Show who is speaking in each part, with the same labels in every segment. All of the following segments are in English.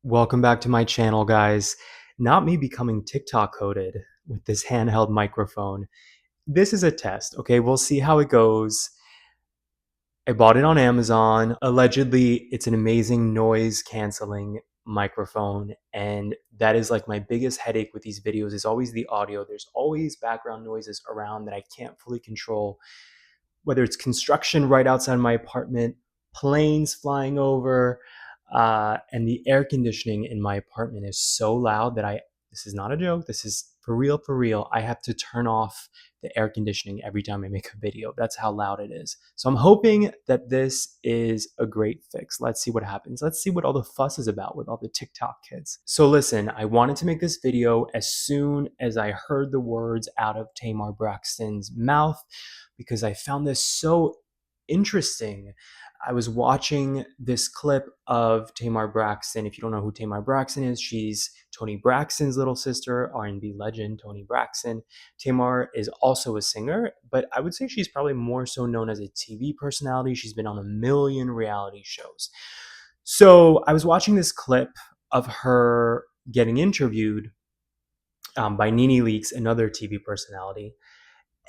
Speaker 1: Welcome back to my channel, guys. Not me becoming TikTok coded with this handheld microphone. This is a test, okay? We'll see how it goes. I bought it on Amazon. Allegedly, it's an amazing noise canceling microphone, and that is like my biggest headache with these videos is always the audio. There's always background noises around that I can't fully control, whether it's construction right outside my apartment, planes flying over, and the air conditioning in my apartment is so loud that this is not a joke, this is for real, for real. I have to turn off the air conditioning every time I make a video. That's how loud it is. So I'm hoping that this is a great fix. Let's see what happens. Let's see what all the fuss is about with all the TikTok kids. So listen, I wanted to make this video as soon as I heard the words out of Tamar Braxton's mouth, because I found this so interesting. I was watching this clip of Tamar Braxton. If you don't know who Tamar Braxton is, she's Toni Braxton's little sister, R&B legend Toni Braxton. Tamar is also a singer, but I would say she's probably more so known as a TV personality. She's been on a million reality shows. So I was watching this clip of her getting interviewed by Nene Leakes, another TV personality,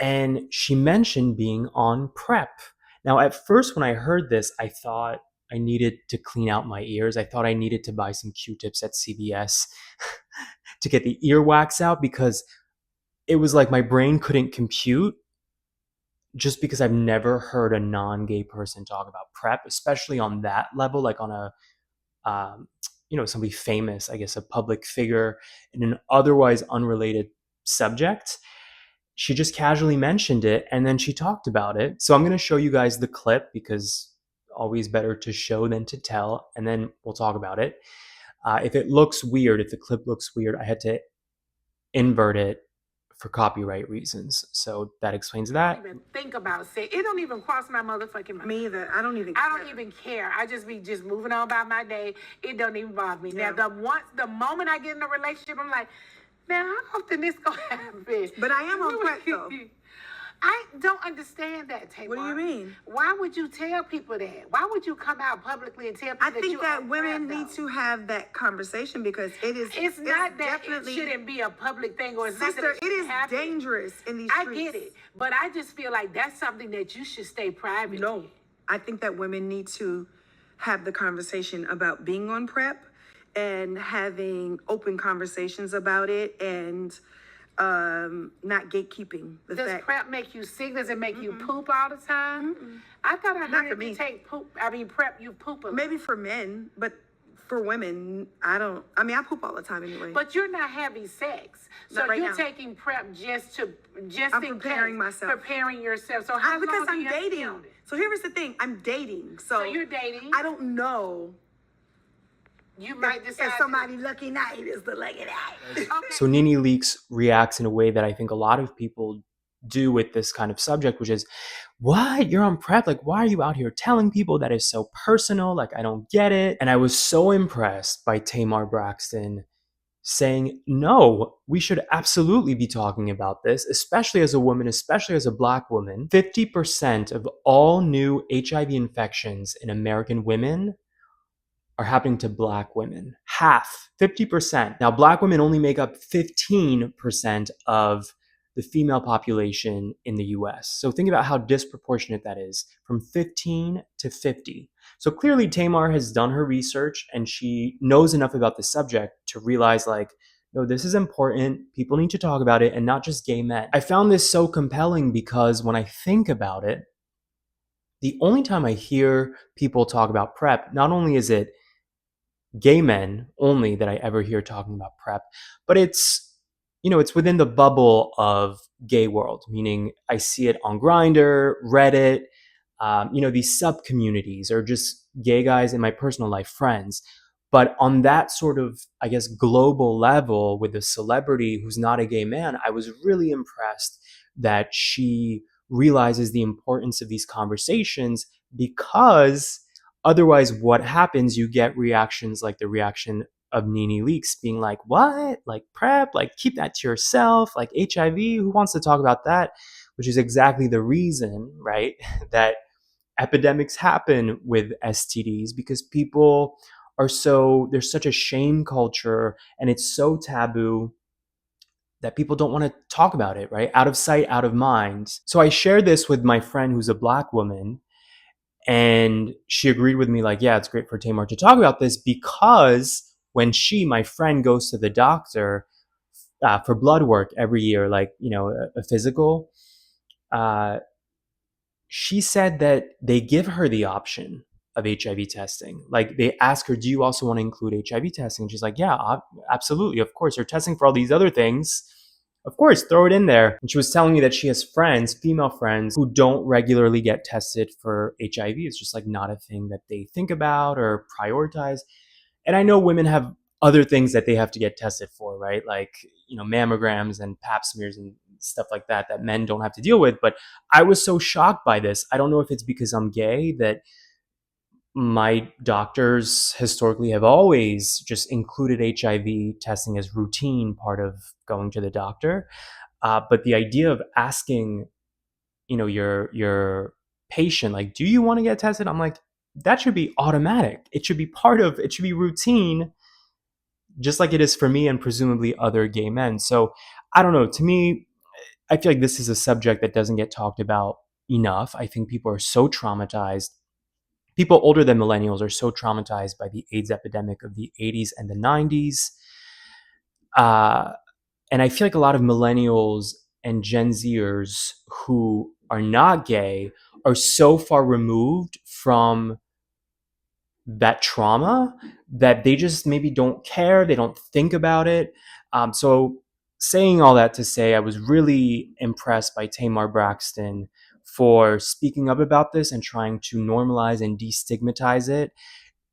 Speaker 1: and she mentioned being on PrEP. Now, at first, when I heard this, I thought I needed to clean out my ears. I thought I needed to buy some Q-tips at CVS to get the earwax out, because it was like my brain couldn't compute, just because I've never heard a non-gay person talk about PrEP, especially on that level, like on a somebody famous, I guess a public figure in an otherwise unrelated subject. She just casually mentioned it, and then she talked about it. So I'm going to show you guys the clip, because always better to show than to tell, and then we'll talk about it. If it looks weird, if the clip looks weird, I had to invert it for copyright reasons. So that explains that.
Speaker 2: I don't even think about sex. It don't even cross my motherfucking mind.
Speaker 3: Me either. I don't even
Speaker 2: care. I just be moving on about my day. It don't even bother me.
Speaker 3: Yeah.
Speaker 2: Now, the moment I get in a relationship, I'm like, man, how often this gonna happen?
Speaker 3: But I am on PrEP though.
Speaker 2: I don't understand that, Tamar.
Speaker 3: What do you mean?
Speaker 2: Why would you tell people that? Why would you come out publicly and tell people that you
Speaker 3: I think that
Speaker 2: on
Speaker 3: women
Speaker 2: PrEP,
Speaker 3: need
Speaker 2: though?
Speaker 3: to have that conversation, because
Speaker 2: It's not that
Speaker 3: definitely,
Speaker 2: it shouldn't be a public thing, or it's not that
Speaker 3: sister, it
Speaker 2: shouldn't
Speaker 3: is
Speaker 2: happen.
Speaker 3: dangerous in these
Speaker 2: I
Speaker 3: streets.
Speaker 2: get it, but I just feel like that's something that you should stay private.
Speaker 3: No, I think that women need to have the conversation about being on PrEP and having open conversations about it, and not gatekeeping the
Speaker 2: Does
Speaker 3: fact.
Speaker 2: PrEP make you sick? Does it make you poop all the time? I thought I
Speaker 3: Not
Speaker 2: heard
Speaker 3: for
Speaker 2: if you
Speaker 3: me.
Speaker 2: take PrEP, you poop a lot.
Speaker 3: Maybe for men, but for women, I don't. I mean, I poop all the time anyway.
Speaker 2: But you're not having sex, so
Speaker 3: Not right
Speaker 2: you're
Speaker 3: now.
Speaker 2: taking PrEP
Speaker 3: I'm preparing myself.
Speaker 2: preparing yourself. So how
Speaker 3: because
Speaker 2: long do
Speaker 3: I'm
Speaker 2: you have to be
Speaker 3: dating.
Speaker 2: on it?
Speaker 3: So here's the thing: I'm dating. So
Speaker 2: you're dating.
Speaker 3: I don't know.
Speaker 2: You might decide.
Speaker 3: If somebody lucky night is the lucky night.
Speaker 2: Okay.
Speaker 1: So Nene Leakes reacts in a way that I think a lot of people do with this kind of subject, which is, what? You're on PrEP? Like, why are you out here telling people? That is so personal. Like, I don't get it. And I was so impressed by Tamar Braxton saying, no, we should absolutely be talking about this, especially as a woman, especially as a Black woman. 50% of all new HIV infections in American women are happening to Black women. Half, 50%. Now, Black women only make up 15% of the female population in the US. So think about how disproportionate that is, from 15 to 50. So clearly Tamar has done her research, and she knows enough about the subject to realize, like, no, this is important. People need to talk about it, and not just gay men. I found this so compelling because when I think about it, the only time I hear people talk about PrEP, not only is it gay men only that I ever hear talking about PrEP, but it's within the bubble of gay world, meaning I see it on Grindr, Reddit, these sub communities, or just gay guys in my personal life, friends. But on that sort of, I guess, global level with a celebrity who's not a gay man, I was really impressed that she realizes the importance of these conversations, because otherwise, what happens, you get reactions like the reaction of Nene Leakes being like, what? Like PrEP? Like, keep that to yourself? Like HIV? Who wants to talk about that? Which is exactly the reason, right, that epidemics happen with STDs, because people are so, there's such a shame culture and it's so taboo that people don't want to talk about it, right? Out of sight, out of mind. So I shared this with my friend who's a Black woman, and she agreed with me, like, yeah, it's great for Tamar to talk about this because when my friend, goes to the doctor for blood work every year, like, a physical, uh, she said that they give her the option of HIV testing. Like, they ask her, do you also want to include HIV testing? And she's like, yeah, absolutely. Of course. You're testing for all these other things. Of course, throw it in there. And she was telling me that she has friends, female friends, who don't regularly get tested for HIV. It's just like not a thing that they think about or prioritize. And I know women have other things that they have to get tested for, right? Like, mammograms and pap smears and stuff like that men don't have to deal with. But I was so shocked by this. I don't know if it's because I'm gay that my doctors historically have always just included HIV testing as routine part of going to the doctor. But the idea of asking, your patient, like, do you want to get tested? I'm like, that should be automatic. It should be it should be routine, just like it is for me and presumably other gay men. So I don't know. To me, I feel like this is a subject that doesn't get talked about enough. I think people are so traumatized. People older than millennials are so traumatized by the AIDS epidemic of the 80s and the 90s. And I feel like a lot of millennials and Gen Zers who are not gay are so far removed from that trauma that they just maybe don't care. They don't think about it. So, saying all that to say, I was really impressed by Tamar Braxton for speaking up about this and trying to normalize and destigmatize it.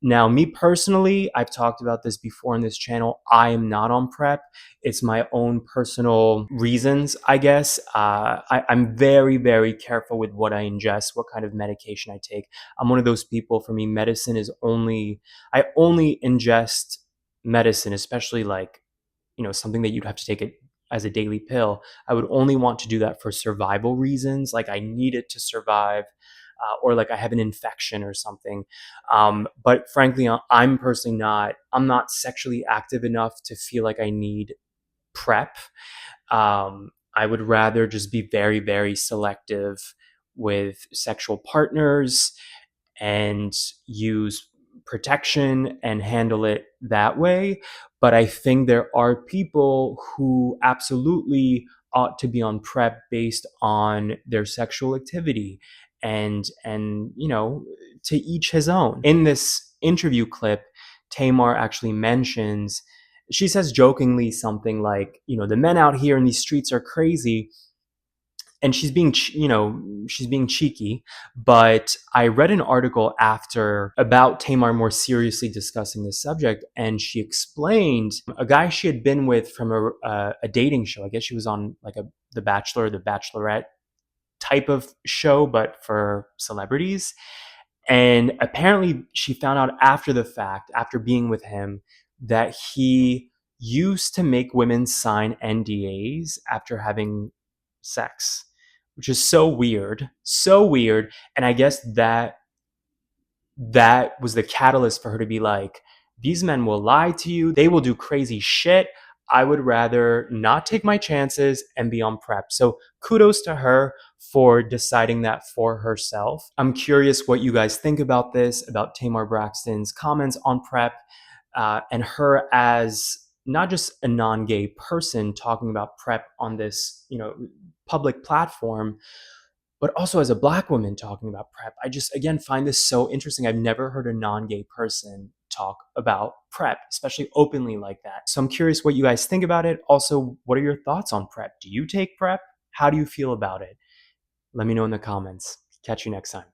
Speaker 1: Now, me personally, I've talked about this before on this channel. I am not on PrEP. It's my own personal reasons, I guess. I'm very, very careful with what I ingest, what kind of medication I take. I'm one of those people, for me, medicine is I only ingest medicine, especially like, something that you'd have to take it as a daily pill. I would only want to do that for survival reasons, like I need it to survive, or like I have an infection or something. But frankly, I'm personally I'm not sexually active enough to feel like I need PrEP. I would rather just be very, very selective with sexual partners and use protection and handle it that way. But I think there are people who absolutely ought to be on PrEP based on their sexual activity, and to each his own. In this interview clip, Tamar actually mentions, she says jokingly something like, the men out here in these streets are crazy, and she's being she's being cheeky. But I read an article after about Tamar more seriously discussing this subject, and she explained a guy she had been with from a dating show. I guess she was on like The Bachelor or The Bachelorette type of show, but for celebrities. And apparently she found out after the fact, after being with him, that he used to make women sign NDAs after having sex, which is so weird, so weird. And I guess that was the catalyst for her to be like, these men will lie to you, they will do crazy shit. I would rather not take my chances and be on PrEP. So kudos to her for deciding that for herself. I'm curious what you guys think about this, about Tamar Braxton's comments on PrEP, and her as not just a non-gay person talking about PrEP on this, public platform, but also as a Black woman talking about PrEP. I just, again, find this so interesting. I've never heard a non-gay person talk about PrEP, especially openly like that. So I'm curious what you guys think about it. Also, what are your thoughts on PrEP? Do you take PrEP? How do you feel about it? Let me know in the comments. Catch you next time.